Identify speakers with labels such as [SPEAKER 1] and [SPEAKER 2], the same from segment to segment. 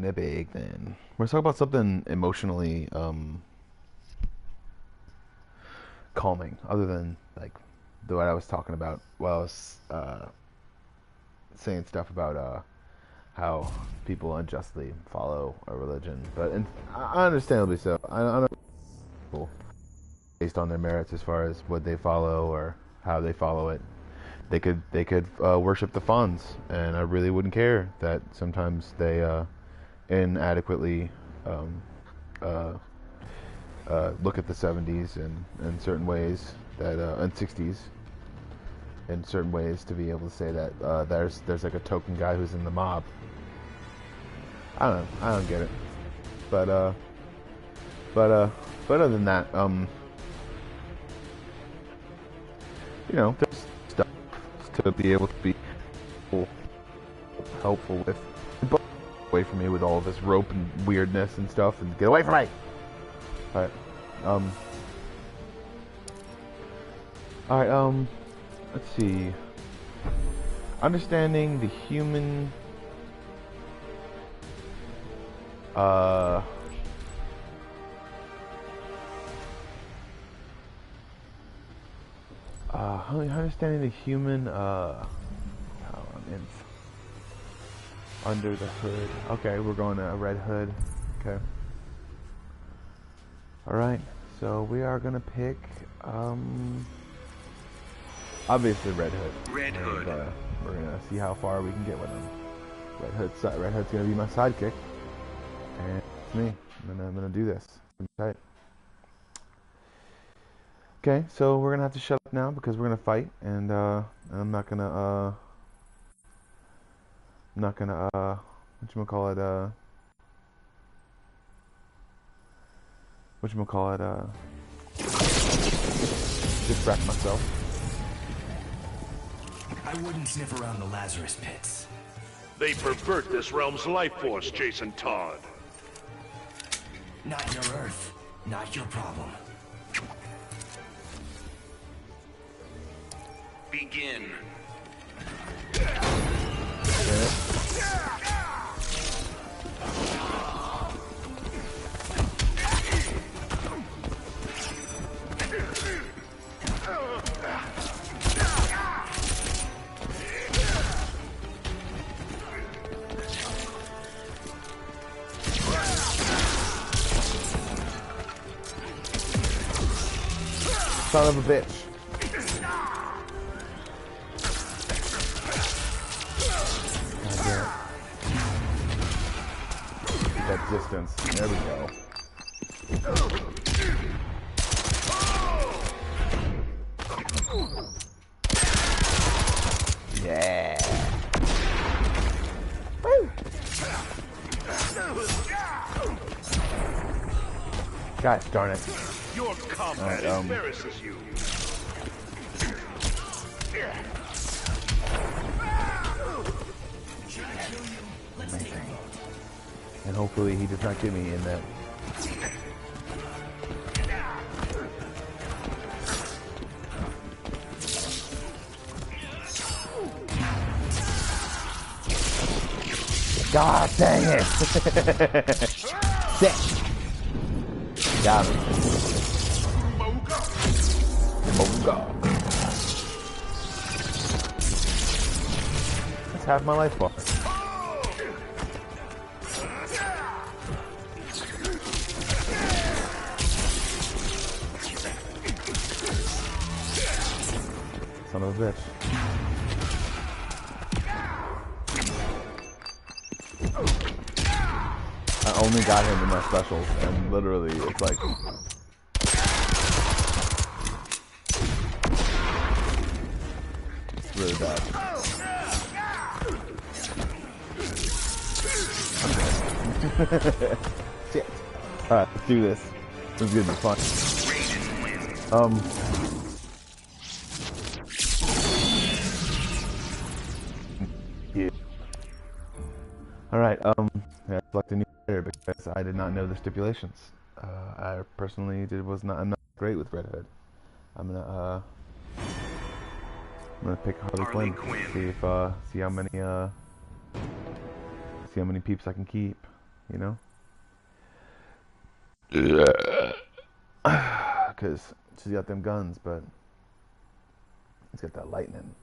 [SPEAKER 1] doing it big then. We're talking about something emotionally calming, other than like what I was talking about while I was saying stuff about how people unjustly follow a religion, but understandably so. I don't know based on their merits as far as what they follow or how they follow it. They could worship the funds, and I really wouldn't care that sometimes they inadequately look at the 70s in certain ways that and 60s in certain ways to be able to say that there's like a token guy who's in the mob. I don't get it, but other than that, you know, there's stuff to be able to be helpful with. But away from me with all of this rope and weirdness and stuff, and get away from me. All right, let's see. Understanding the human understanding the human under the hood. Okay, we're going to a red hood. Okay. Alright, so we are gonna pick obviously Red Hood.
[SPEAKER 2] Red Hood.
[SPEAKER 1] We're gonna see how far we can get with him. Red Hood's gonna be my sidekick. And it's me. I'm gonna do this. Okay. Okay, so we're gonna have to shut up now because we're gonna fight, and I'm not gonna distract myself.
[SPEAKER 2] I wouldn't sniff around the Lazarus pits.
[SPEAKER 3] They pervert this realm's life force, Jason Todd.
[SPEAKER 2] Not your Earth, not your problem. Begin.
[SPEAKER 1] Son of a bitch. That distance. There we go. Yeah. Woo. God darn it.
[SPEAKER 3] Your combat embarrasses you.
[SPEAKER 1] And hopefully he does not get me in that. God dang it! Sick. Got him. Mocha. That's half my life bar. Son of a bitch. I only got him in my specials, and literally, it's like... It's really bad. Shit. Alright, let's do this. This is gonna be fun. Yeah. Alright, yeah, I selected a new player because I did not know the stipulations. I personally I'm not great with Red Hood. I'm gonna pick Harley Quinn. See how many peeps I can keep. you know? Because she's got them guns, but he's got that lightning.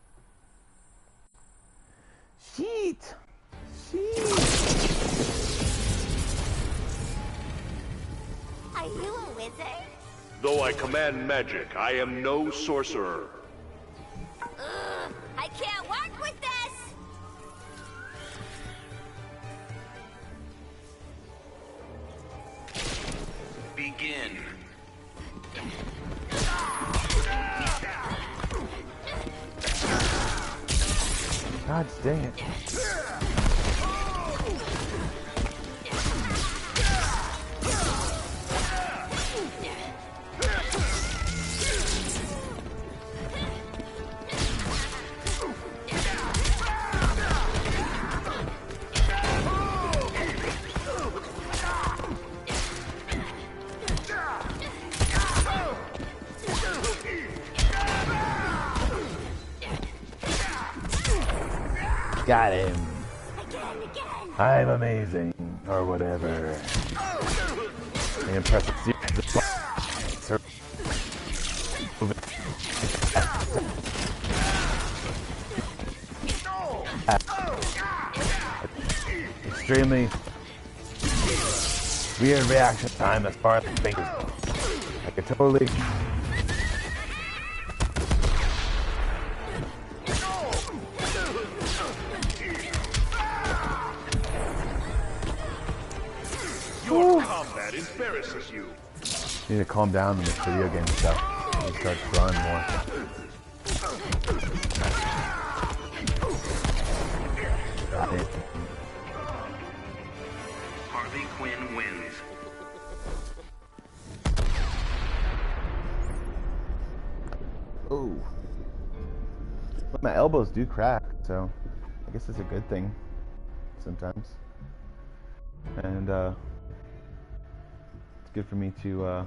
[SPEAKER 1] Sheet!
[SPEAKER 4] Are you a wizard?
[SPEAKER 3] Though I command magic, I am no sorcerer.
[SPEAKER 4] I can't work with this!
[SPEAKER 2] Begin.
[SPEAKER 1] God dang it. Got him.
[SPEAKER 4] Again.
[SPEAKER 1] I'm amazing, or whatever. The impressive extremely weird reaction time as far as the fingers go. I could totally.
[SPEAKER 3] Your combat embarrasses you.
[SPEAKER 1] You need to calm down in this video game stuff. You start running more.
[SPEAKER 2] Harley Quinn wins.
[SPEAKER 1] Ooh. But my elbows do crack, so I guess it's a good thing sometimes. And it's good for me to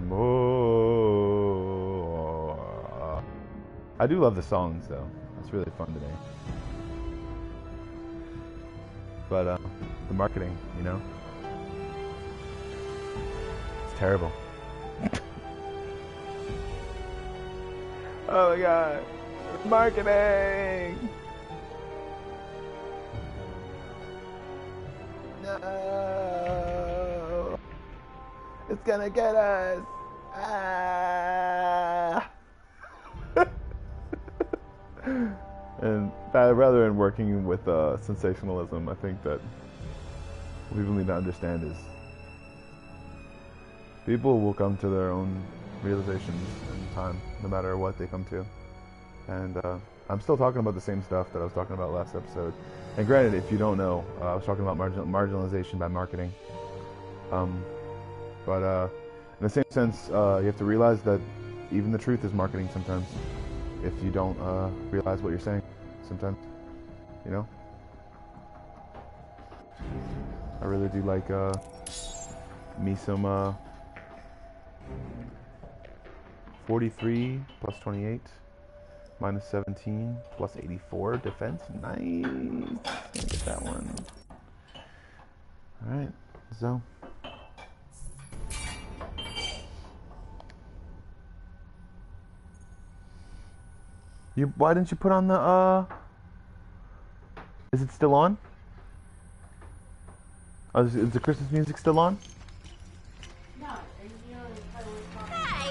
[SPEAKER 1] more. I do love the songs though. It's really fun today. But the marketing, you know, it's terrible. Oh my god, marketing! No, it's gonna get us. Ah. And rather than working with sensationalism, I think that what people need to understand is people will come to their own realizations in time, no matter what they come to. And I'm still talking about the same stuff that I was talking about last episode. And granted, if you don't know, I was talking about marginalization by marketing. But in the same sense, you have to realize that even the truth is marketing sometimes. If you don't realize what you're saying sometimes, you know? I really do like me some 43 plus 28 minus 17 plus 84 defense. Nice. Get that one. Alright, so. Why didn't you put on the, is it still on? Oh, is the Christmas music still on?
[SPEAKER 4] Hey,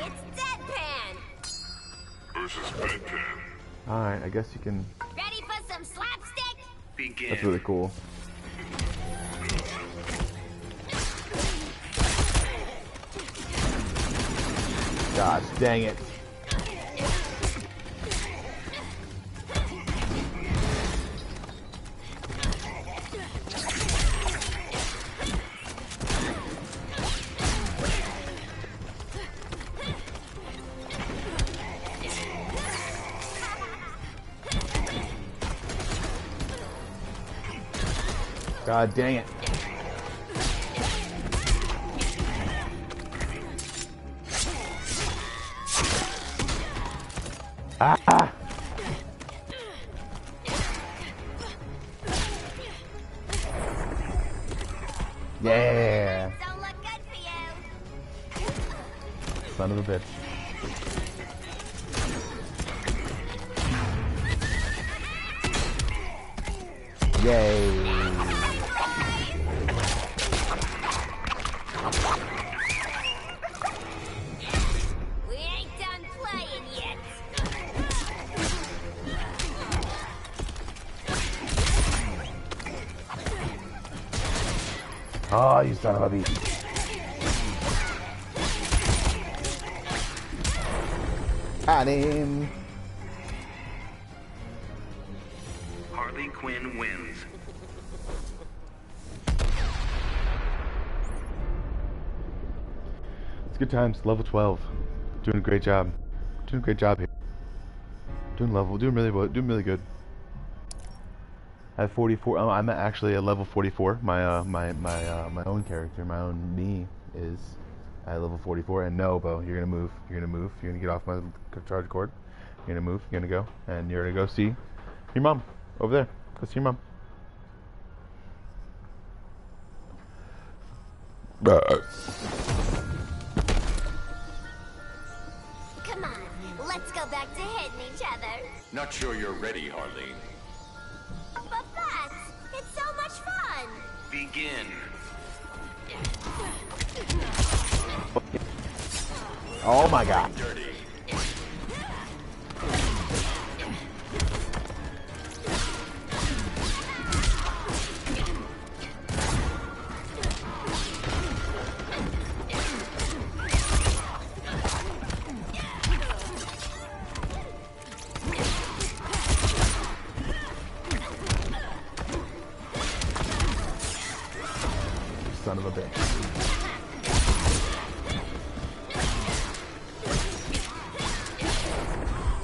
[SPEAKER 4] it's Deadpan!
[SPEAKER 3] Versus Bedpan.
[SPEAKER 1] Alright, I guess you can.
[SPEAKER 4] Ready for some slapstick?
[SPEAKER 2] Begin.
[SPEAKER 1] That's really cool. Gosh, dang it. God dang it. Ah! Yeah.
[SPEAKER 4] Don't look good for you.
[SPEAKER 1] Son of a bitch. Yay.
[SPEAKER 4] We ain't done playing yet.
[SPEAKER 1] Oh, you son of a bitch. Got him.
[SPEAKER 2] Harley Quinn wins.
[SPEAKER 1] It's good times. Level 12. Doing a great job. Doing a great job here. Doing really well. Doing really good. I have 44. I'm actually at level 44. My my own character, my own me, is at level 44. And no, Bo, you're gonna move. You're gonna move. You're gonna get off my charge cord. You're gonna move. You're gonna go, and you're gonna go see your mom over there. Go see your mom.
[SPEAKER 4] Come on, let's go back to hitting each other.
[SPEAKER 5] Not sure you're ready, Harley.
[SPEAKER 4] But that's, it's so much fun.
[SPEAKER 2] Begin.
[SPEAKER 1] Oh my God.
[SPEAKER 5] Dirty.
[SPEAKER 1] Son of a bitch.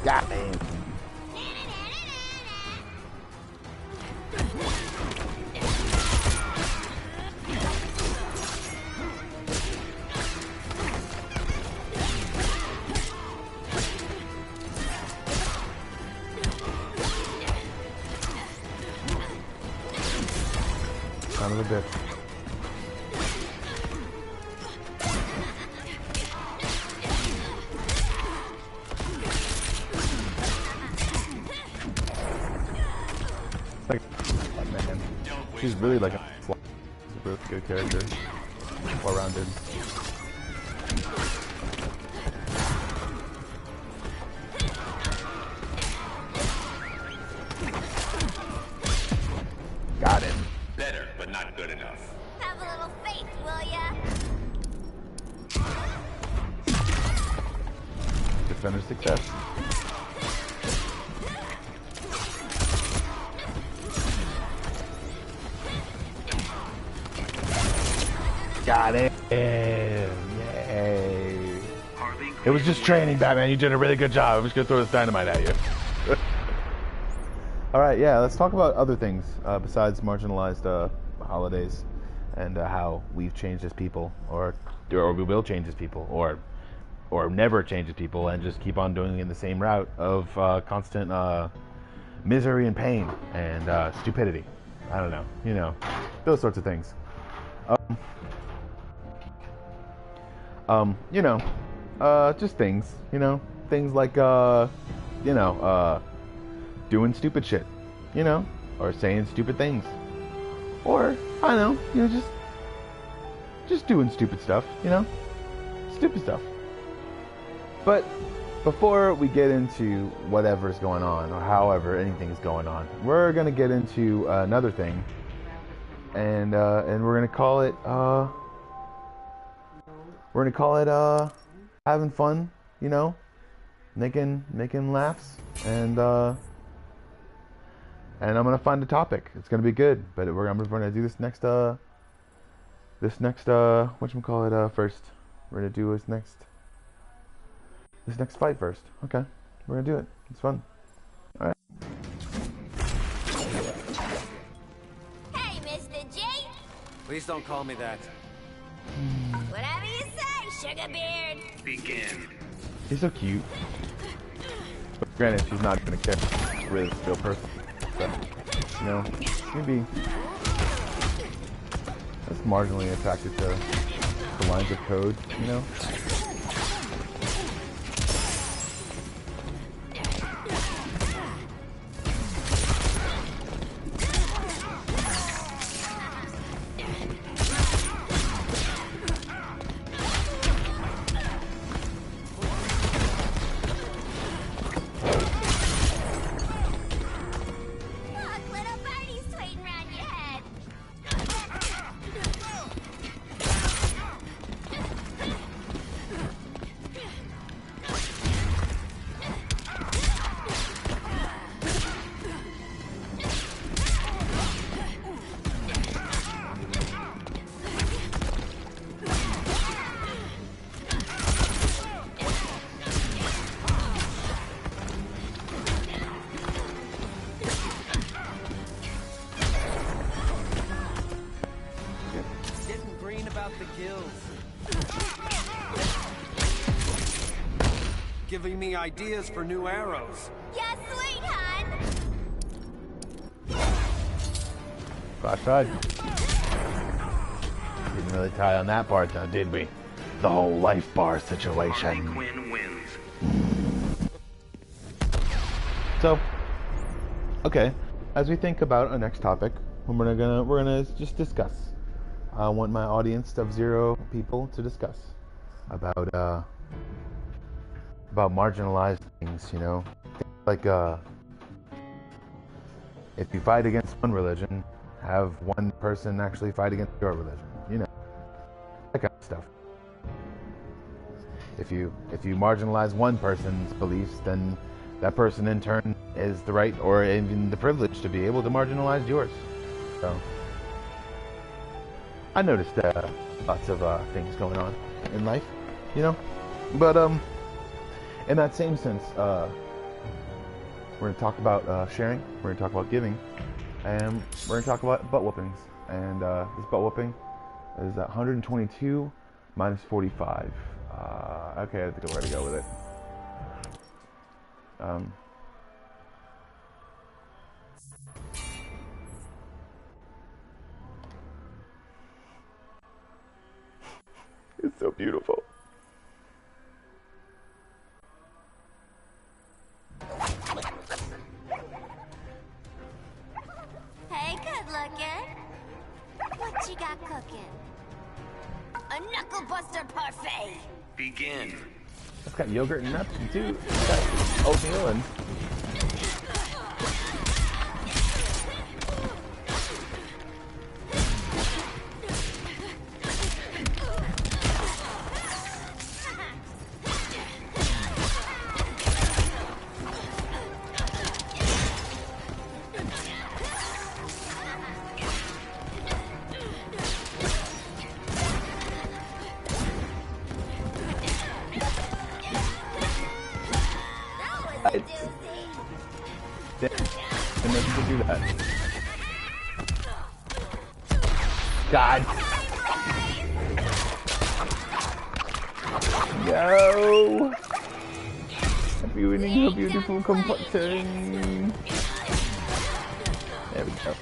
[SPEAKER 1] Got him. Son of a bitch. Like, oh man, she's really like a really good character, well-rounded. Got him.
[SPEAKER 5] Better, but not good enough.
[SPEAKER 4] Have a little faith, will ya?
[SPEAKER 1] Defender success. Got it. Yay.
[SPEAKER 2] Harley
[SPEAKER 1] It was
[SPEAKER 2] Quinn
[SPEAKER 1] just training, Batman. You did a really good job. I'm just gonna throw this dynamite at you. Alright, yeah, let's talk about other things besides marginalized holidays and how we've changed as people, or we will change as people, or never change as people and just keep on doing in the same route of constant misery and pain and stupidity. I don't know, you know, those sorts of things. You know, just things, you know, things like, you know, doing stupid shit, you know, or saying stupid things, or, I don't know, you know, just doing stupid stuff, you know, stupid stuff. But before we get into whatever's going on, or however anything's going on, we're gonna get into another thing, and we're gonna call it, having fun, you know, making laughs, and I'm gonna find a topic. It's gonna be good, but I'm gonna do this next whatchamacallit first. We're gonna do this next fight first. Okay, we're gonna do it. It's fun. All right.
[SPEAKER 4] Hey, Mr. J.
[SPEAKER 6] Please don't call me that.
[SPEAKER 4] Whatever you say, Sugarbeard.
[SPEAKER 2] Begin.
[SPEAKER 1] He's so cute. But granted, she's not gonna care. She's really a real person. But, you know, maybe. just marginally attracted to the lines of code, you know?
[SPEAKER 4] Look, little birdie's tweeting around your head.
[SPEAKER 6] Getting green about the gills. Giving me ideas for new arrows.
[SPEAKER 4] Yeah, sweet, hun.
[SPEAKER 1] Flash side. Didn't really tie on that part though, did we? The whole life bar
[SPEAKER 2] Harley
[SPEAKER 1] situation.
[SPEAKER 2] Quinn wins.
[SPEAKER 1] So, okay, as we think about our next topic, we're gonna just discuss. I want my audience of 0 people to discuss about marginalized things, you know, like if you fight against one religion, have one person actually fight against your religion, you know, that kind of stuff. If you marginalize one person's beliefs, then that person in turn is the right or even the privilege to be able to marginalize yours. So I noticed lots of things going on in life, you know. But in that same sense, we're going to talk about sharing. We're going to talk about giving, and we're going to talk about butt whoopings. And this butt whooping is 122 minus 45. Okay, I think I'm ready to go with it. It's so beautiful.
[SPEAKER 4] Hey, good looking. What you got cooking? A knuckle buster parfait.
[SPEAKER 2] Begin.
[SPEAKER 1] It's got yogurt and nuts too. It's got oatmeal and and then to do that. God. No. I'm ruining her beautiful complexion. There we go.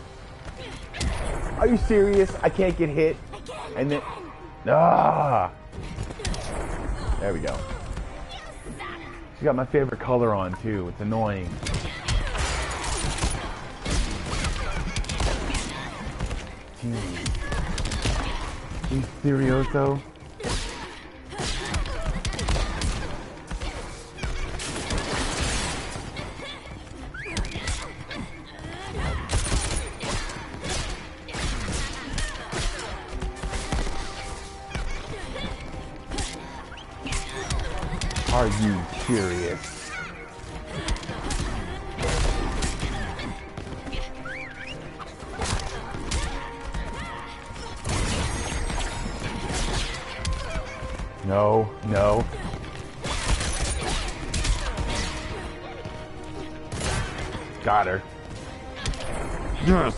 [SPEAKER 1] Are you serious? I can't get hit. And then, ah. There we go. She got my favorite color on too. It's annoying. These cereals though. Are you serious? No, no. Got her. Yes.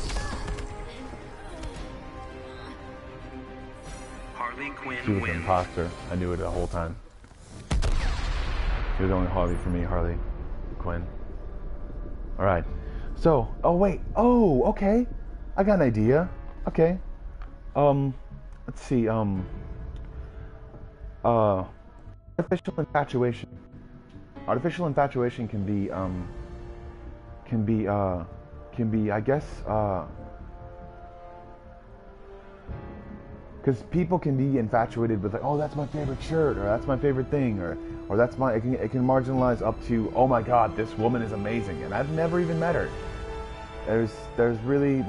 [SPEAKER 2] Harley Quinn
[SPEAKER 1] She was an
[SPEAKER 2] wins.
[SPEAKER 1] imposter. I knew it the whole time. She was only Harley for me, Harley Quinn. Alright. So, oh wait. Oh, okay. I got an idea. Okay. let's see. Artificial infatuation. Artificial infatuation can be, I guess, because people can be infatuated with like, oh, that's my favorite shirt, or that's my favorite thing, or that's my. It can marginalize up to, oh my God, this woman is amazing, and I've never even met her. There's really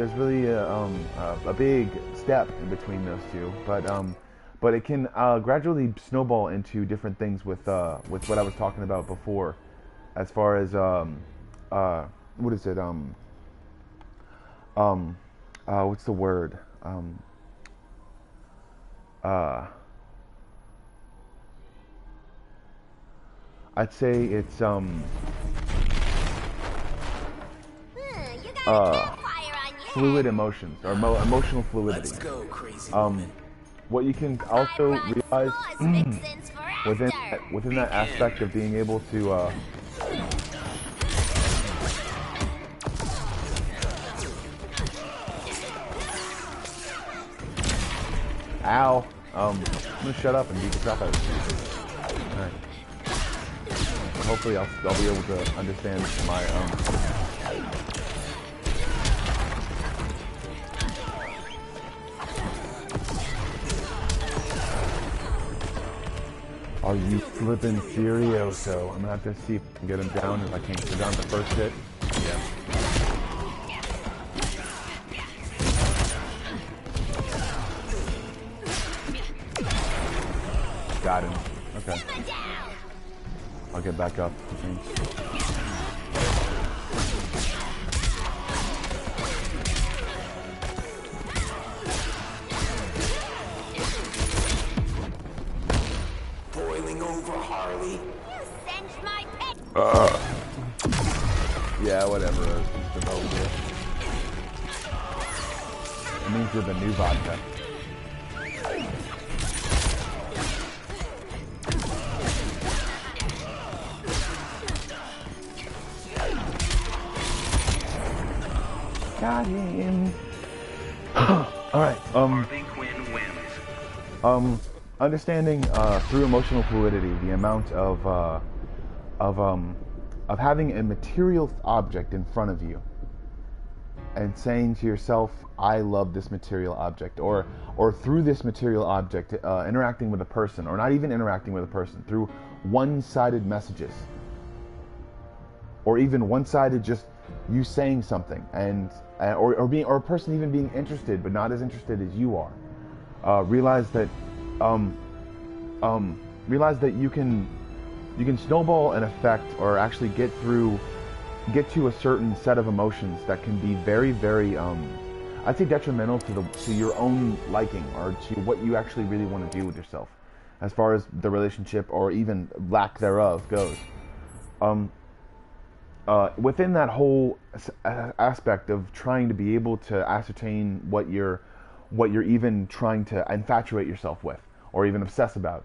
[SPEAKER 1] a big step in between those two, but it can gradually snowball into different things with what I was talking about before, as far as what is it what's the word I'd say it's fluid emotions or emotional fluidity.
[SPEAKER 6] Let's go, crazy
[SPEAKER 1] What you can also realize within that aspect of being able to ow, I'm gonna shut up and beat the crap out of you. Alright. Hopefully I'll be able to understand my Are you flipping serioso? I'm gonna have to see if I can get him down. If I can get down the first hit. Yeah. Got him. Okay. I'll get back up.
[SPEAKER 6] boiling over, Harley.
[SPEAKER 4] You singed my pet.
[SPEAKER 1] Yeah, whatever. It's the vodka. It means you're the new vodka. Got him. Alright,
[SPEAKER 2] Harley Quinn wins.
[SPEAKER 1] Understanding through emotional fluidity the amount of having a material object in front of you and saying to yourself, I love this material object, or through this material object interacting with a person, or not even interacting with a person, through one-sided messages, or even one-sided just you saying something, and or a person even being interested but not as interested as you are. Realize that you can snowball an effect, or actually get to a certain set of emotions that can be very, very I'd say detrimental to your own liking, or to what you actually really want to do with yourself, as far as the relationship or even lack thereof goes. Within that whole aspect of trying to be able to ascertain what you're even trying to infatuate yourself with, or even obsess about,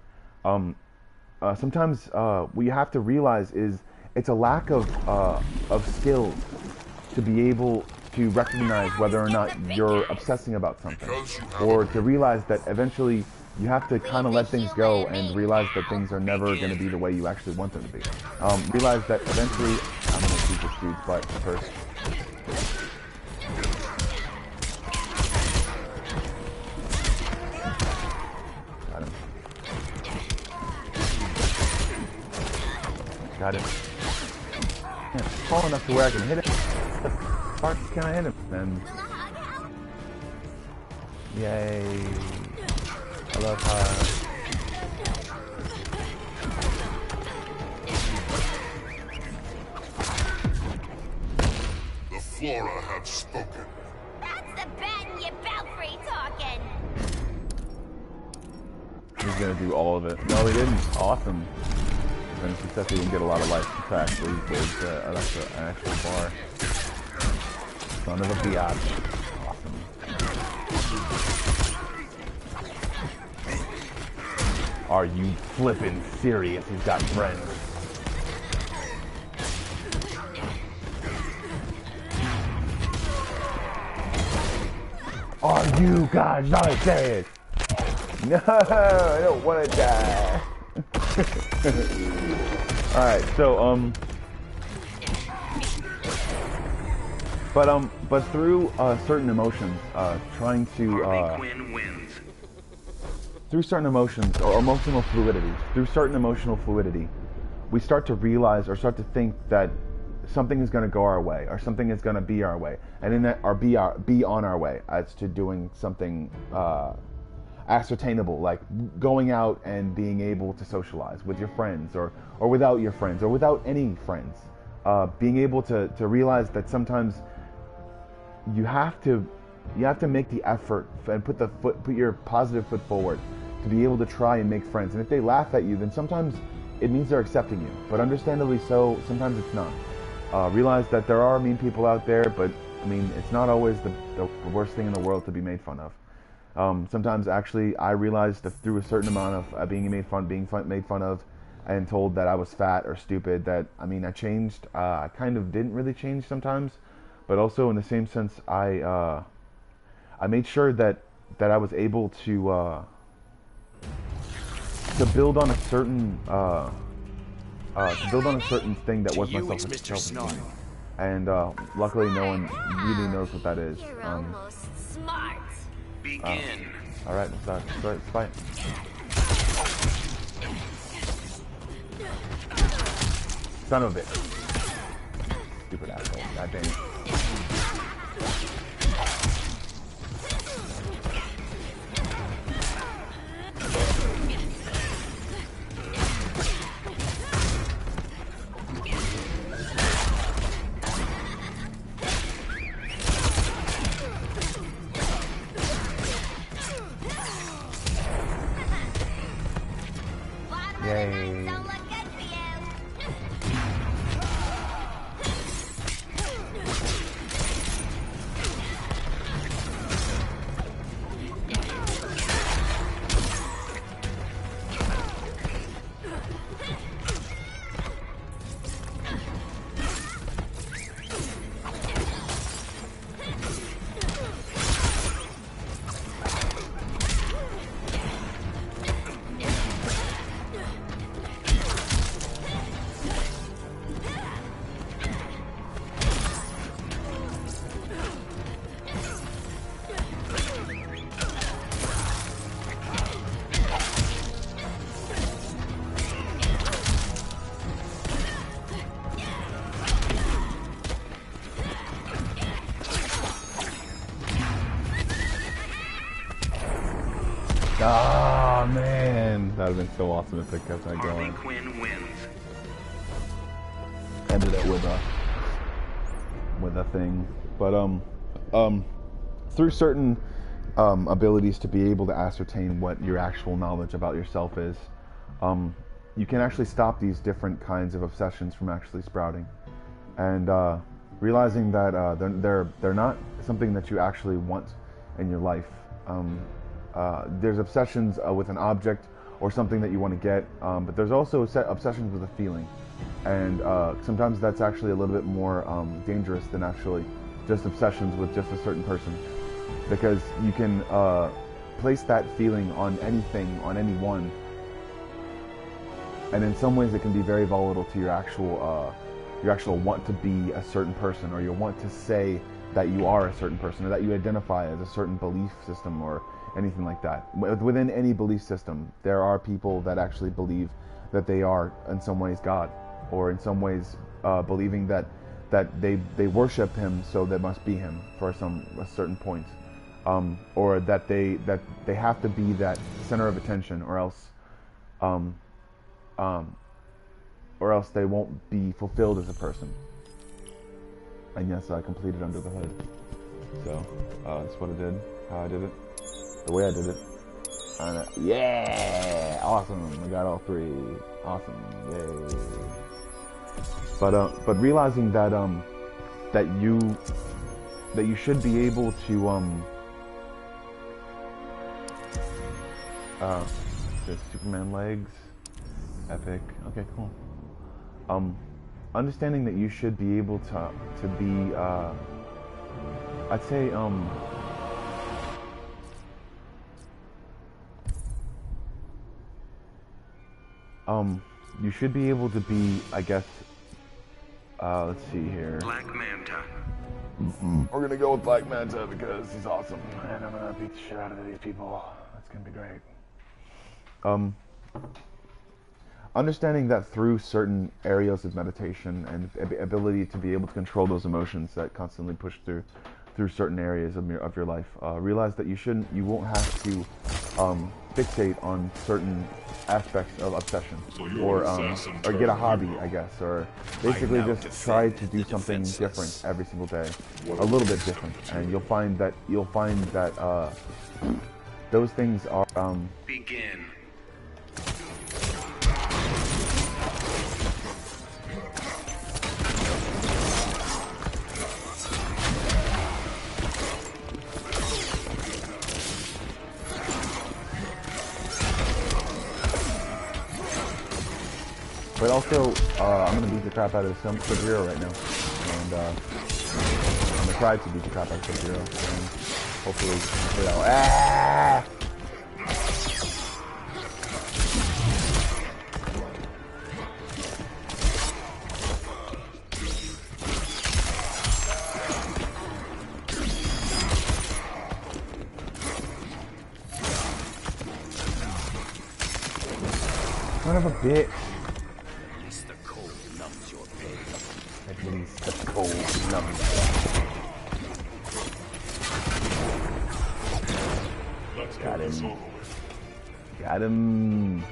[SPEAKER 1] sometimes what you have to realize is it's a lack of skills to be able to recognize whether or not you're obsessing about something, or to realize that eventually you have to kind of let things go and realize that things are never going to be the way you actually want them to be. Realize that eventually, I'm going to shoot this dude's butt first. Got him. Got him. Yeah, it's tall enough to where I can hit it. The fuck can I hit him, man? Yay. I love her.
[SPEAKER 7] The Flora have spoken.
[SPEAKER 4] That's the bat in your belfry talking.
[SPEAKER 1] He's gonna do all of it. No, he didn't. Awesome. Then he said he didn't get a lot of life to actually with an actual bar. Son of a biatch. Awesome. Are you flippin' serious? He's got friends. Are you guys not serious? No, I don't want to die. Alright, so, but through, certain emotions, trying to,
[SPEAKER 2] Harley Quinn wins.
[SPEAKER 1] through certain emotions, or emotional fluidity, we start to realize or start to think that something is going to go our way, or something is going to be our way, and in that, or be on our way as to doing something, ascertainable, like going out and being able to socialize with your friends, or without your friends, or without any friends. Being able to realize that sometimes you have to make the effort and put your positive foot forward to be able to try and make friends. And if they laugh at you, then sometimes it means they're accepting you, but understandably so, sometimes it's not. Realize that there are mean people out there, but I mean, it's not always the worst thing in the world to be made fun of. Sometimes actually I realized that through a certain amount of being made fun of and told that I was fat or stupid, that, I mean, I changed. I kind of didn't really change sometimes, but also in the same sense, I made sure that I was able to build on a certain thing that was my self-esteem. And luckily no one really knows what that is.
[SPEAKER 4] You're almost smart.
[SPEAKER 2] Begin.
[SPEAKER 1] Alright, let's fight. Son of a bitch. Stupid asshole. God dang it. Yay.
[SPEAKER 4] Don't look good for you.
[SPEAKER 1] Oh man, that would have been so awesome if they kept that
[SPEAKER 2] Harley
[SPEAKER 1] going.
[SPEAKER 2] Quinn wins.
[SPEAKER 1] Ended it with a thing, but through certain abilities to be able to ascertain what your actual knowledge about yourself is, you can actually stop these different kinds of obsessions from actually sprouting, and realizing that they're not something that you actually want in your life. There's obsessions with an object or something that you want to get, but there's also obsessions with a feeling, and sometimes that's actually a little bit more dangerous than actually just obsessions with just a certain person, because you can place that feeling on anything, on anyone, and in some ways it can be very volatile to your actual want to be a certain person, or your want to say that you are a certain person, or that you identify as a certain belief system, or anything like that. Within any belief system, there are people that actually believe that they are in some ways God, or in some ways believing that they worship him, so they must be him for a certain point, or that they have to be that center of attention, or else they won't be fulfilled as a person. And yes, I completed Under the Hood. So that's what I did. How I did it. The way I did it. And, yeah! Awesome! I got all 3. Awesome! Yay! But realizing that that you should be able to there's Superman legs. Epic. Okay, cool. Understanding that you should be able to be I'd say you should be able to be, I guess, let's see here.
[SPEAKER 2] Black Manta.
[SPEAKER 1] We're gonna go with Black Manta because he's awesome, and I'm gonna beat the shit out of these people. That's gonna be great. Understanding that through certain areas of meditation and ability to be able to control those emotions that constantly push through certain areas of your life, realize that you won't have to fixate on certain aspects of obsession, or get a hobby, I guess, or basically just try to do something different every single day, a little bit different, and you'll find that those things are
[SPEAKER 2] Begin.
[SPEAKER 1] But also, I'm gonna beat the crap out of Sub-Zero right now, and I'm gonna try to beat the crap out of Sub-Zero, and hopefully, you know, son of a bitch. At least the cold numbs. Got him. Got him.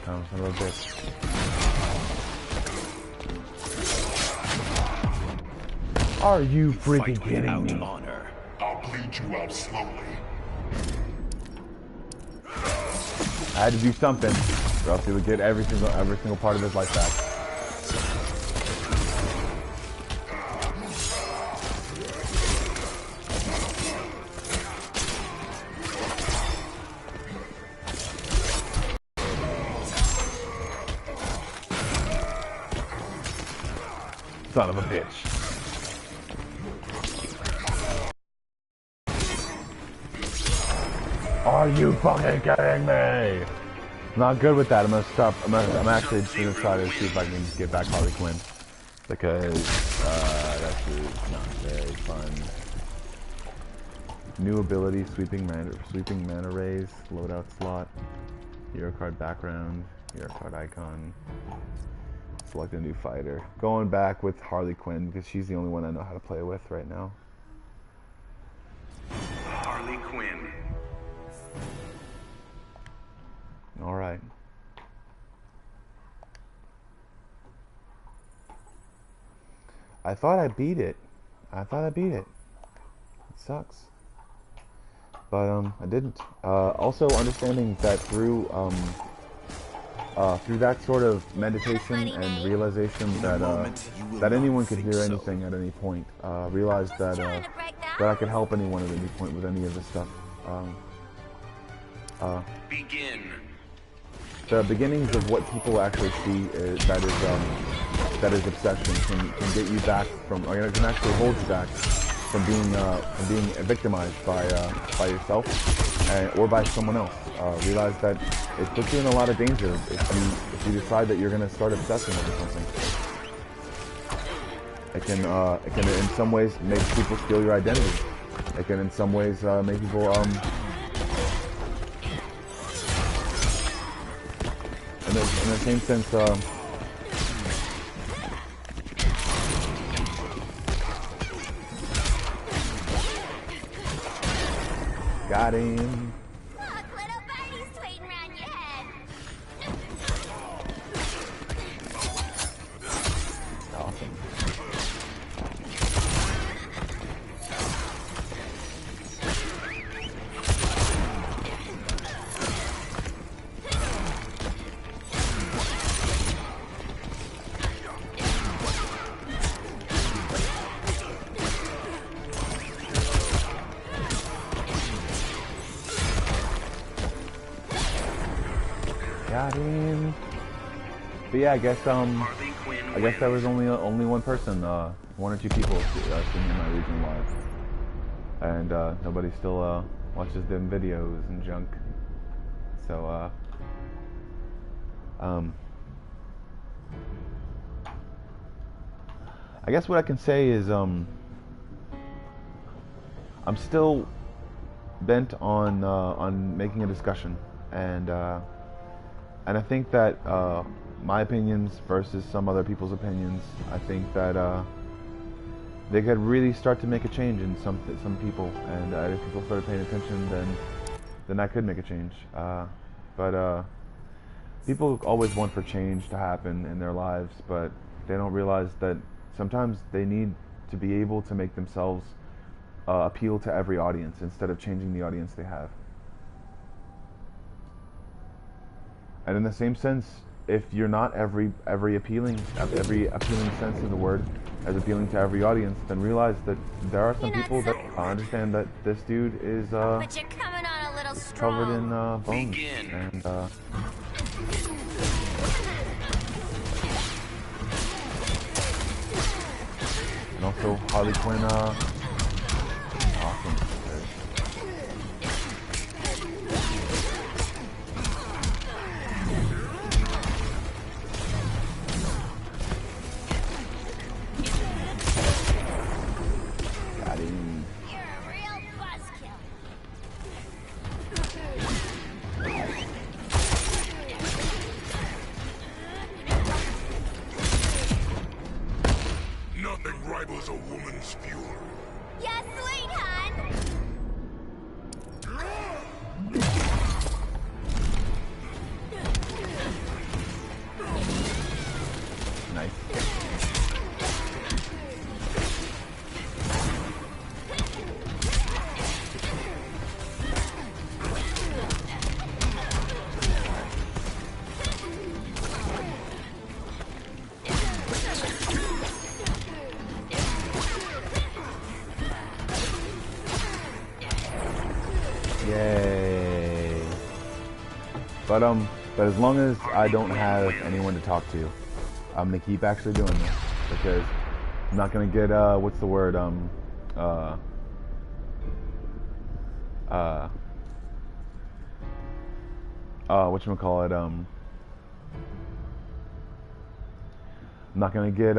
[SPEAKER 1] Oh, son of a bitch. Are you freaking kidding me?
[SPEAKER 7] Honor. I'll bleed you out slowly.
[SPEAKER 1] I had to do something, or else he would get every single part of his life back. Son of a bitch. Are you fucking kidding me? Not good with that. I'm gonna stop. I'm actually just gonna try to see if I can get back Harley Quinn, because that's not very fun. New ability: sweeping mana rays, loadout slot, hero card background, hero card icon. Select a new fighter. Going back with Harley Quinn because she's the only one I know how to play with right now.
[SPEAKER 2] Harley Quinn.
[SPEAKER 1] All right. I thought I beat it. It sucks. But I didn't. Also understanding that through that sort of meditation and realization that anyone could hear anything at any point. Realized that I could help anyone at any point with any of this stuff.
[SPEAKER 2] Begin.
[SPEAKER 1] The beginnings of what people actually see that is obsession can get you back from, or can actually hold you back from being victimized by yourself or by someone else. Realize that it puts you in a lot of danger if you decide that you're going to start obsessing over something. It can in some ways make people steal your identity. It can in some ways make people in the same sense, got him.
[SPEAKER 4] Look, little birdie's waiting around your head.
[SPEAKER 1] Awesome. Got him. But yeah, I guess
[SPEAKER 2] Harley Quinn
[SPEAKER 1] I guess there was
[SPEAKER 2] wins.
[SPEAKER 1] only one person, one or two people seeing my region live, and nobody still watches them videos and junk. So I guess what I can say is I'm still bent on making a discussion, and I think that my opinions versus some other people's opinions, I think that they could really start to make a change in some people, and if people started paying attention, then I could make a change. But people always want for change to happen in their lives, but they don't realize that sometimes they need to be able to make themselves appeal to every audience instead of changing the audience they have. And in the same sense, if you're not every appealing sense of the word as appealing to every audience, then realize that there are some people that understand that this dude is
[SPEAKER 4] But you're coming on a little strong.
[SPEAKER 1] covered in bones.
[SPEAKER 2] Begin.
[SPEAKER 1] And also Harley Quinn, awesome. Got him.
[SPEAKER 4] You're a real buzzkill.
[SPEAKER 7] Nothing rivals a woman's fury.
[SPEAKER 4] Yeah, sweet, hon.
[SPEAKER 1] Nice. Yay. But as long as I don't have anyone to talk to, I'm gonna keep actually doing this, because I'm not gonna get what's the word, whatchamacallit, I'm not gonna get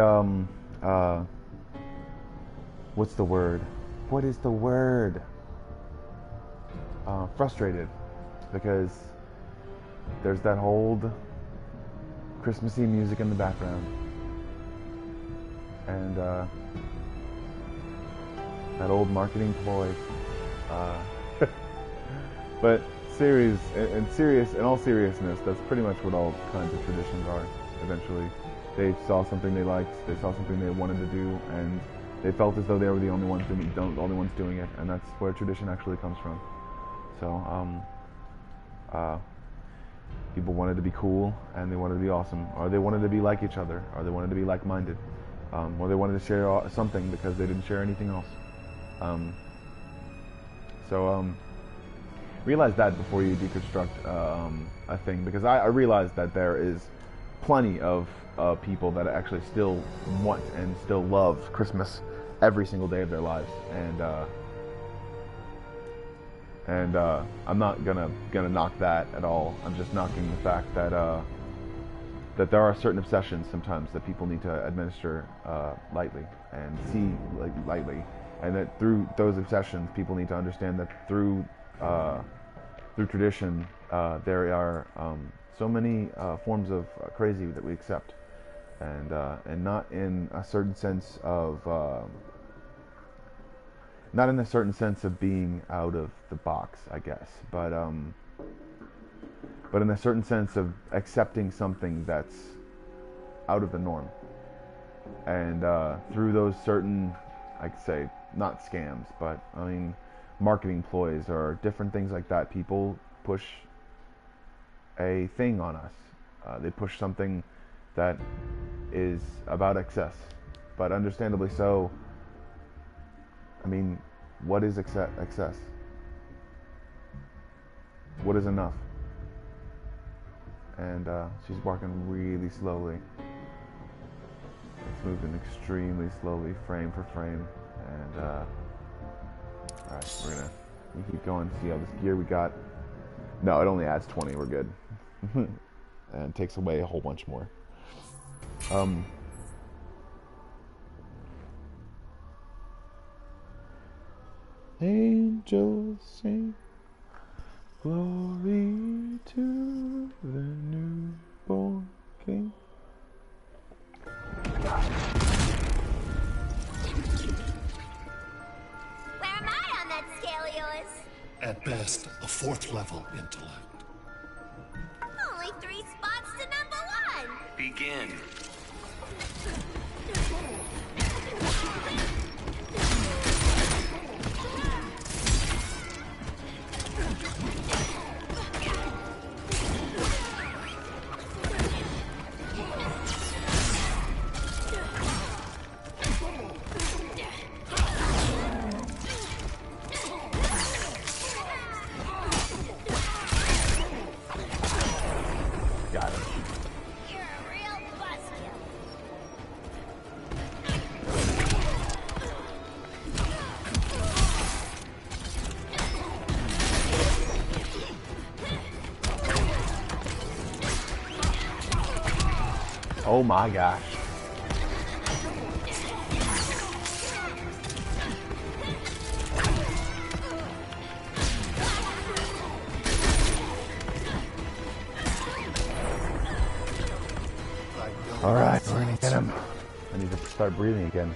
[SPEAKER 1] what's the word? What is the word? Frustrated, because there's that old Christmassy music in the background, and that old marketing ploy. But in all seriousness, that's pretty much what all kinds of traditions are. Eventually, they saw something they liked, they saw something they wanted to do, and they felt as though they were the only ones doing it, and that's where tradition actually comes from. So, people wanted to be cool, and they wanted to be awesome, or they wanted to be like each other, or they wanted to be like-minded, or they wanted to share something because they didn't share anything else. Realize that before you deconstruct a thing, because I realize that there is plenty of people that actually still want and still love Christmas every single day of their lives, and I'm not gonna knock that at all. I'm just knocking the fact that that there are certain obsessions sometimes that people need to administer lightly and see lightly, and that through those obsessions, people need to understand that through tradition, there are so many forms of crazy that we accept, and not in a certain sense of not in a certain sense of being out of the box, I guess, but in a certain sense of accepting something that's out of the norm, and through those certain, I'd say, not scams, but I mean, marketing ploys or different things like that, people push a thing on us. They push something that is about excess, but understandably so. I mean, what is excess? What is enough? and she's walking really slowly. It's moving extremely slowly, frame for frame, and alright, we're gonna keep going, see how this gear we got. No, it only adds 20, we're good. And takes away a whole bunch more. Angels sing glory to the newborn king.
[SPEAKER 4] Where am I on that scale of yours?
[SPEAKER 8] At best, a 4th level intellect.
[SPEAKER 4] Only 3 spots to number 1.
[SPEAKER 2] Begin.
[SPEAKER 1] Got it.
[SPEAKER 4] You're a real buzzkill.
[SPEAKER 1] Oh my gosh. Alright, we're gonna get him. I need to start breathing again.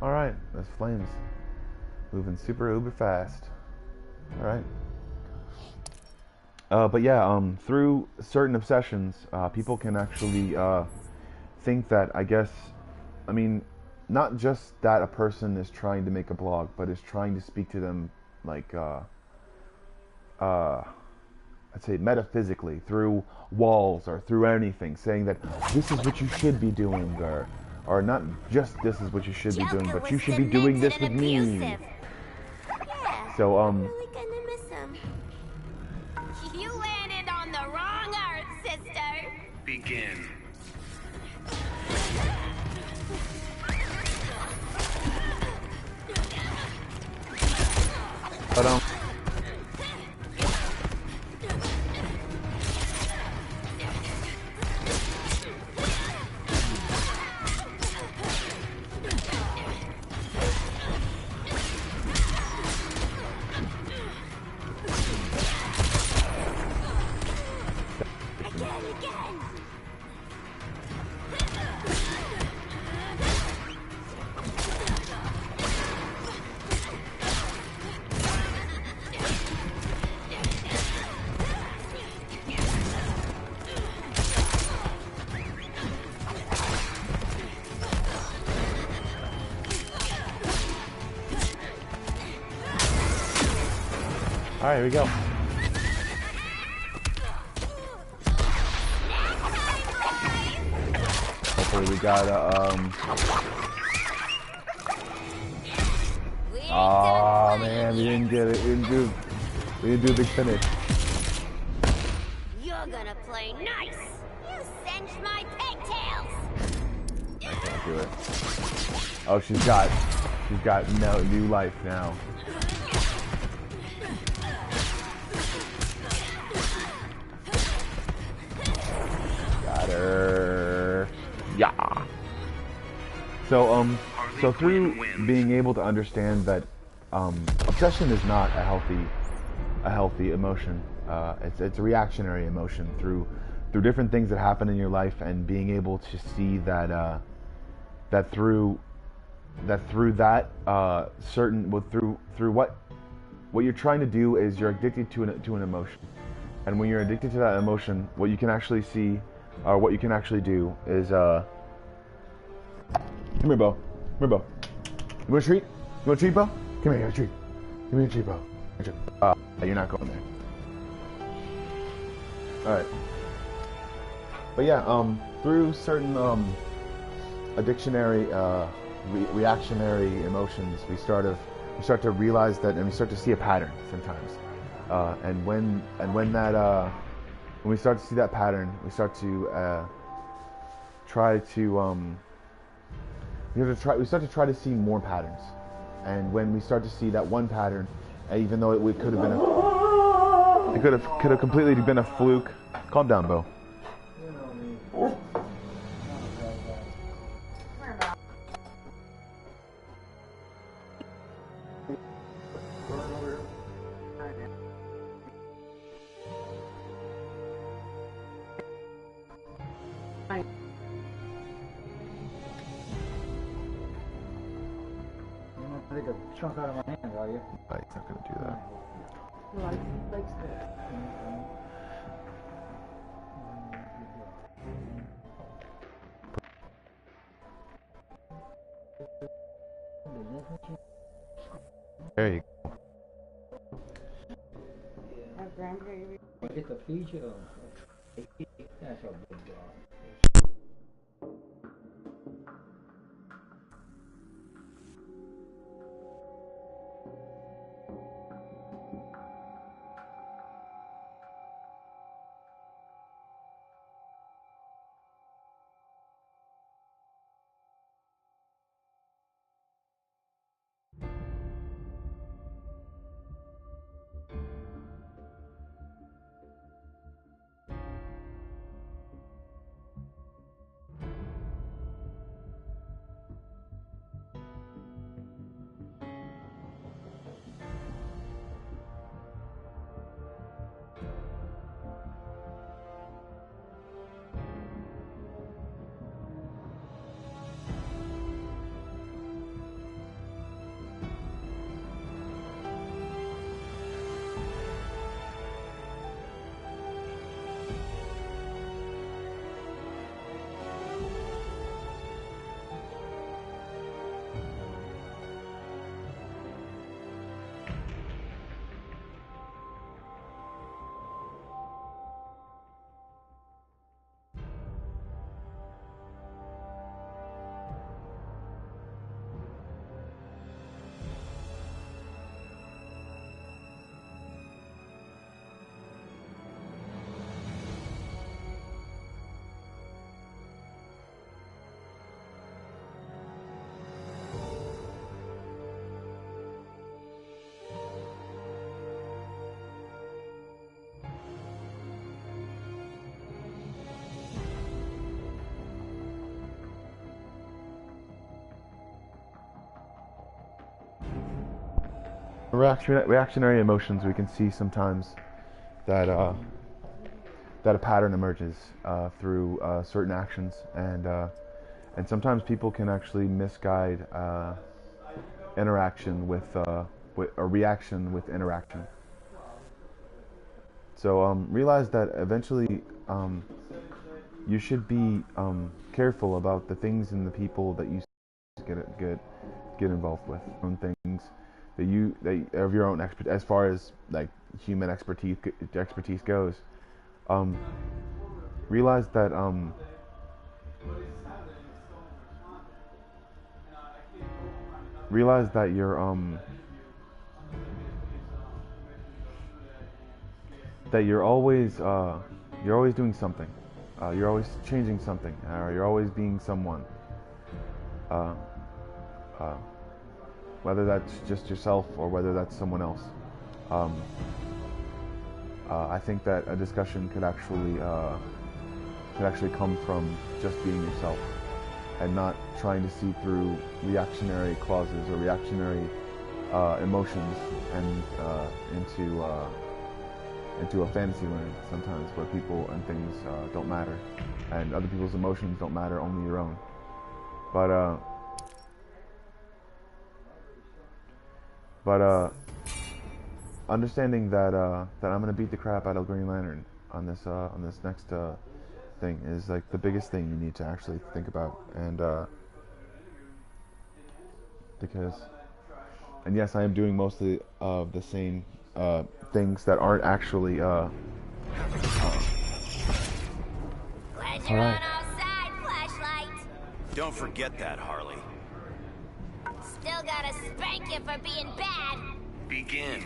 [SPEAKER 1] Alright, those flames moving super uber fast. Alright. But yeah, through certain obsessions, people can actually think that, I mean, not just that a person is trying to make a blog, but is trying to speak to them, like, I'd say metaphysically, through walls or through anything, saying that this is what you should be doing, or not just this is what you should be doing, but you should be doing this with me.
[SPEAKER 4] Yeah,
[SPEAKER 1] So,
[SPEAKER 4] I'm really gonna miss him. You landed on the wrong earth, sister.
[SPEAKER 2] Begin.
[SPEAKER 1] but all right, here we go. Hopefully we got oh man, we didn't get it. We didn't do the finish.
[SPEAKER 4] You're gonna play nice. You singed my pigtails.
[SPEAKER 1] I can't do it. Oh, she's got no new life now. Got her. Yeah. So through being able to understand that obsession is not a healthy emotion. It's a reactionary emotion through different things that happen in your life, and being able to see that through what you're trying to do is you're addicted to an emotion, and when you're addicted to that emotion, what you can actually see, or what you can actually do is come here, Bo. Come here, Bo. You want a treat? You want a treat, Bo? Come here, you want a treat. Give me a treat, Bo. You're not going there. Alright. But yeah, through certain addictionary, reactionary emotions, we start to realize that, and we start to see a pattern sometimes. And when we start to see that pattern, we start to we start to try to see more patterns. And when we start to see that one pattern, even though it could have been it could have completely been a fluke. Calm down, Bo.
[SPEAKER 9] Take a chunk out of my hand, are you?
[SPEAKER 1] It's not going to do that.
[SPEAKER 9] Well, I likes that.
[SPEAKER 1] There you go.
[SPEAKER 9] I get the feature of that's a big dog.
[SPEAKER 1] Reactionary emotions, we can see sometimes that that a pattern emerges through certain actions, and sometimes people can actually misguide interaction with a reaction with interaction. So realize that eventually you should be careful about the things and the people that you get involved with. On things that of your own as far as like human expertise goes. Realize that you're always doing something. You're always changing something, or you're always being someone. Whether that's just yourself or whether that's someone else. I think that a discussion could actually come from just being yourself and not trying to see through reactionary clauses or reactionary emotions and into a fantasy land sometimes where people and things don't matter and other people's emotions don't matter, only your own. But understanding that that I'm gonna beat the crap out of Green Lantern on this next thing is like the biggest thing you need to actually think about, and yes, I am doing mostly of the same things that aren't actually
[SPEAKER 4] you're on our side, flashlight.
[SPEAKER 6] Don't forget that, Harley.
[SPEAKER 4] Still gotta spank you for being bad.
[SPEAKER 2] Begin.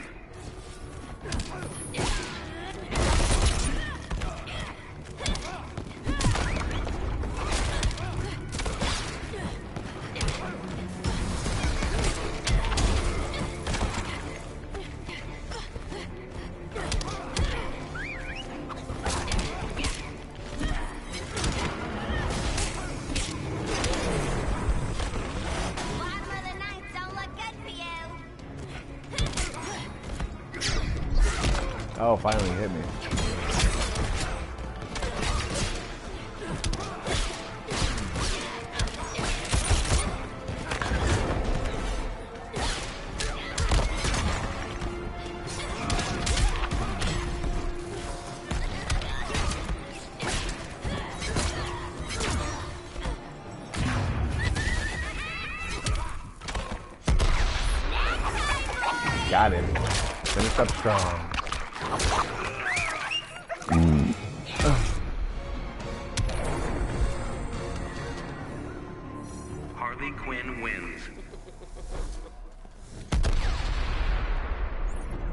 [SPEAKER 4] Bottom of the ninth don't look good for you.
[SPEAKER 1] Oh, finally hit me. Got him. Finished up strong.
[SPEAKER 2] Harley Quinn wins.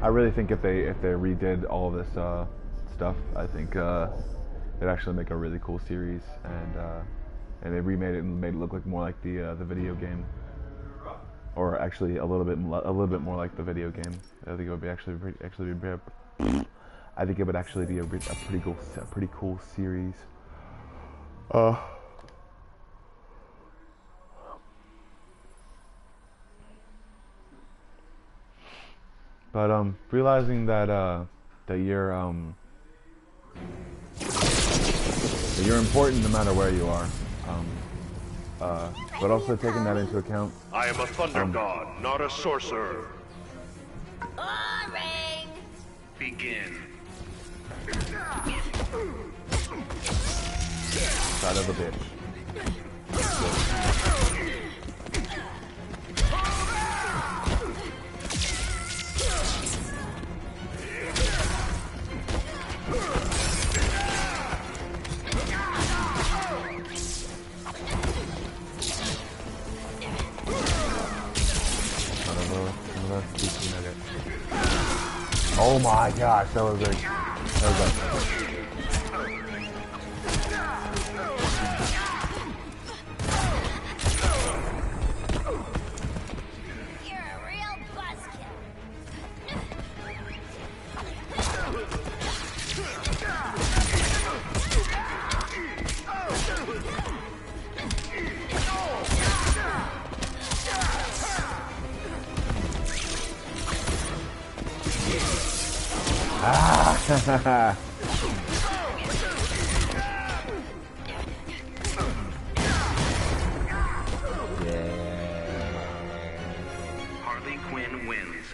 [SPEAKER 1] I really think if they redid all this stuff, I think it'd actually make a really cool series, and they remade it and made it look like more like the video game, or actually a little bit more like the video game. I think it would be I think it would actually be a pretty cool series. But realizing that that you're important no matter where you are, but also taking that into account.
[SPEAKER 3] I am a thunder god, not a sorcerer.
[SPEAKER 4] Boring.
[SPEAKER 2] Begin.
[SPEAKER 1] Son of a bitch. Oh my gosh, that was like,
[SPEAKER 4] You're a real buzzkill.
[SPEAKER 1] ah.
[SPEAKER 2] Harley Quinn wins.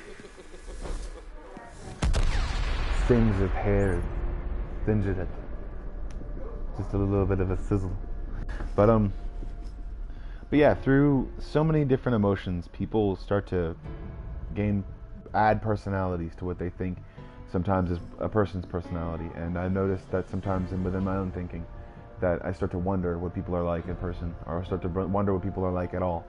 [SPEAKER 1] Sings of hair, singered it. Just a little bit of a sizzle. But yeah, through so many different emotions, people start to add personalities to what they think sometimes is a person's personality. And I noticed that sometimes within my own thinking, that I start to wonder what people are like in person, or I start to wonder what people are like at all.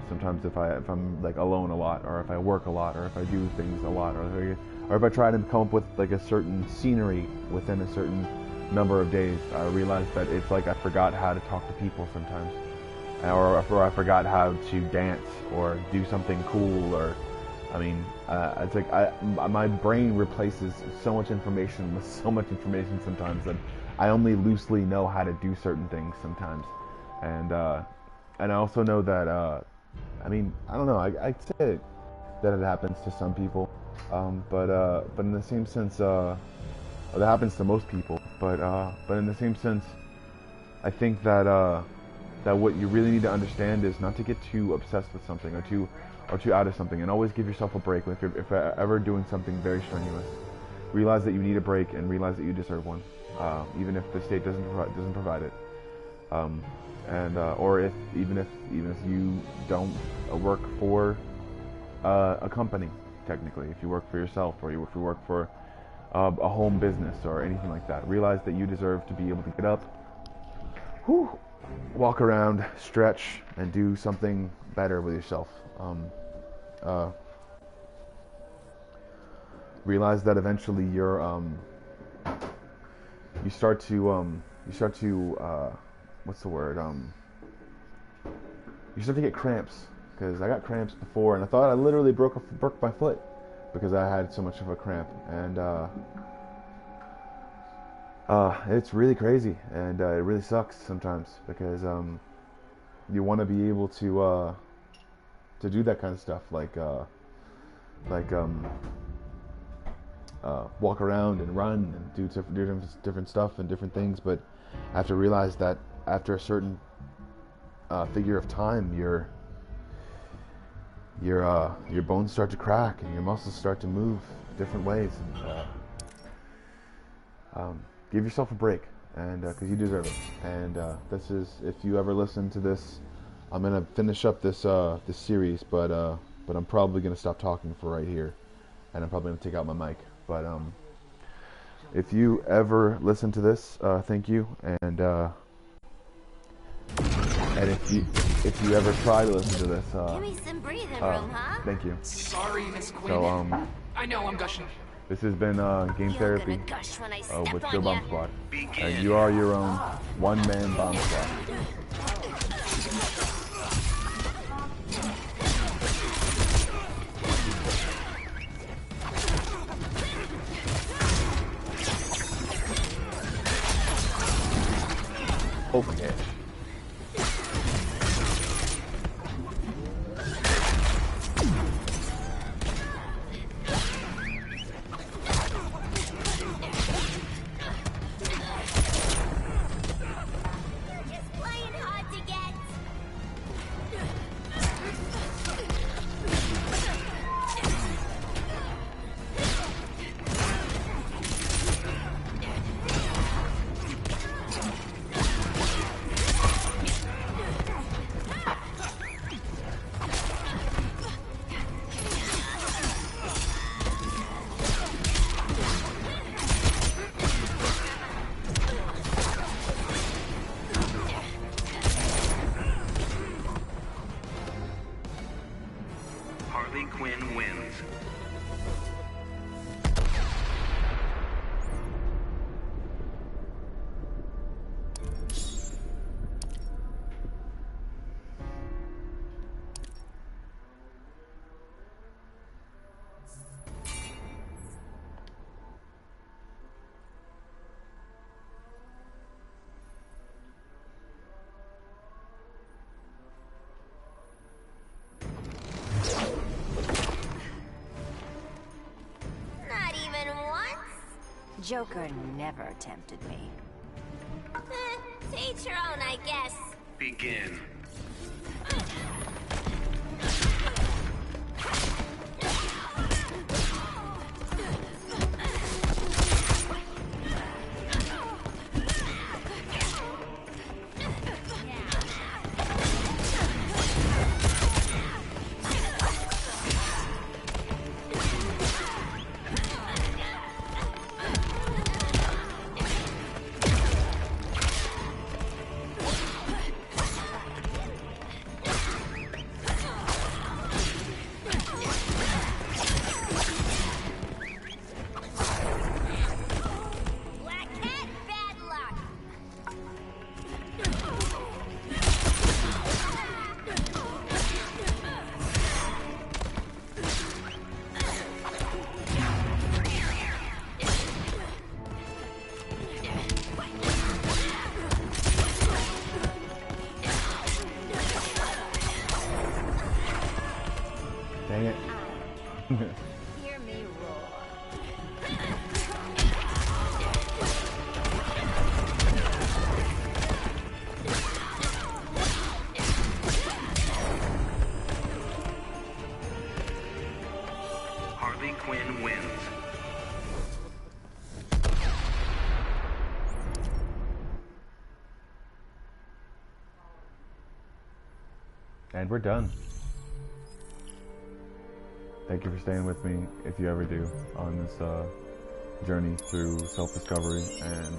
[SPEAKER 1] Sometimes if I'm like alone a lot, or if I work a lot, or if I do things a lot, or if I try to come up with like a certain scenery within a certain number of days, I realize that it's like I forgot how to talk to people sometimes, or I forgot how to dance or do something cool, or I mean, it's like my brain replaces so much information with so much information sometimes that I only loosely know how to do certain things sometimes, and I also know that I mean, I don't know, I'd say that it happens to some people, but in the same sense, that happens to most people, but in the same sense, I think that that what you really need to understand is not to get too obsessed with something or too out of something, and always give yourself a break. If you're ever doing something very strenuous, realize that you need a break and realize that you deserve one, even if the state doesn't provide it, or even if you don't work for a company, technically, if you work for yourself, or if you work for a home business or anything like that, realize that you deserve to be able to get up, walk around, stretch, and do something better with yourself. Realize that eventually you start to what's the word? You start to get cramps, because I got cramps before, and I thought I literally broke my foot because I had so much of a cramp, and it's really crazy, and it really sucks sometimes, because you want to be able to do that kind of stuff, like walk around and run and do different stuff and different things, but I have to realize that after a certain figure of time, your bones start to crack and your muscles start to move different ways. And, give yourself a break, and because you deserve it. And this is, if you ever listen to this, I'm gonna finish up this this series, but I'm probably gonna stop talking for right here, and I'm probably gonna take out my mic. But if you ever listen to this, thank you, and if you ever try to listen to this,
[SPEAKER 4] give me some breathing room, huh?
[SPEAKER 1] Thank you.
[SPEAKER 10] Sorry, Miss Quinn.
[SPEAKER 1] So
[SPEAKER 10] I know I'm gushing.
[SPEAKER 1] this has been Game Therapy with Joe Bomb Squad, and you are your own one-man bomb squad. Okay.
[SPEAKER 2] Harley Quinn wins.
[SPEAKER 4] Joker never tempted me. To each your own, I guess.
[SPEAKER 2] Begin.
[SPEAKER 1] Dang it.
[SPEAKER 4] Hear me roar.
[SPEAKER 2] Harley Quinn wins.
[SPEAKER 1] And we're done. Thank you for staying with me, if you ever do, on this journey through self-discovery, and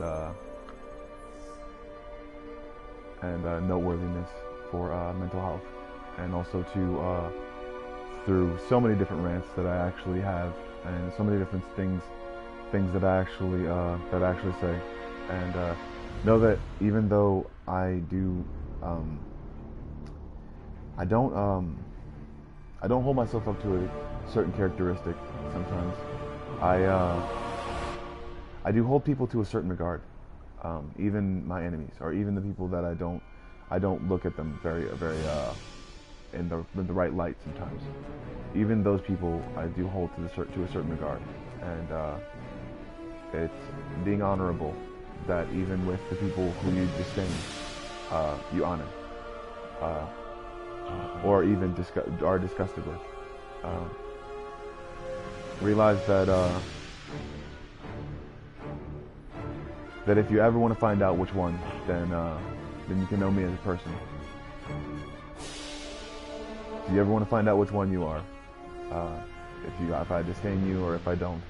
[SPEAKER 1] and noteworthiness for mental health, and also to through so many different rants that I actually have, and so many different things that I actually say, and know that even though I do, I don't hold myself up to a certain characteristic. Sometimes I do hold people to a certain regard, even my enemies, or even the people that I don't look at them very in the right light sometimes. Even those people I do hold to a certain regard, and it's being honorable that even with the people who you disdain, you honor, or even are disgusted with. Realize that that if you ever want to find out which one, then you can know me as a person. If you ever want to find out which one you are, if I disdain you or if I don't,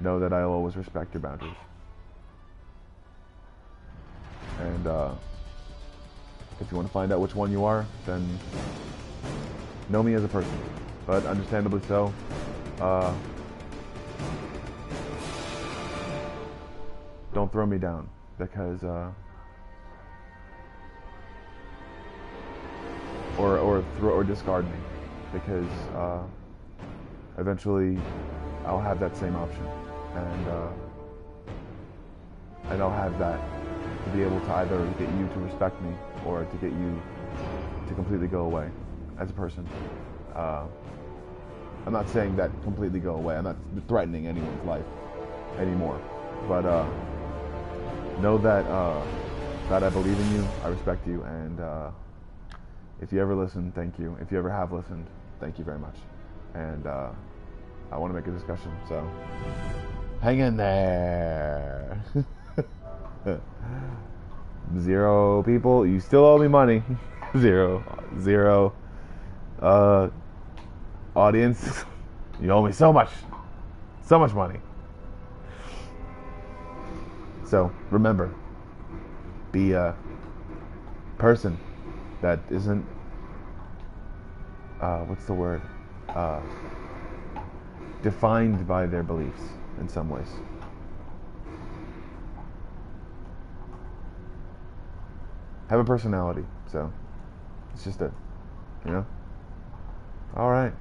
[SPEAKER 1] know that I'll always respect your boundaries. And if you want to find out which one you are, then know me as a person. But understandably so, don't throw me down, because or discard me, because eventually I'll have that same option, and I'll have that to be able to either get you to respect me or to get you to completely go away as a person. I'm not saying that completely go away. I'm not threatening anyone's life anymore, but know that that I believe in you, I respect you, and if you ever listen, thank you. If you ever have listened, thank you very much. And I want to make a discussion, so hang in there. 0 people, you still owe me money. 0 audience, you owe me so much money. So remember, be a person that isn't what's the word, defined by their beliefs in some ways. Have a personality, so it's just you know. All right.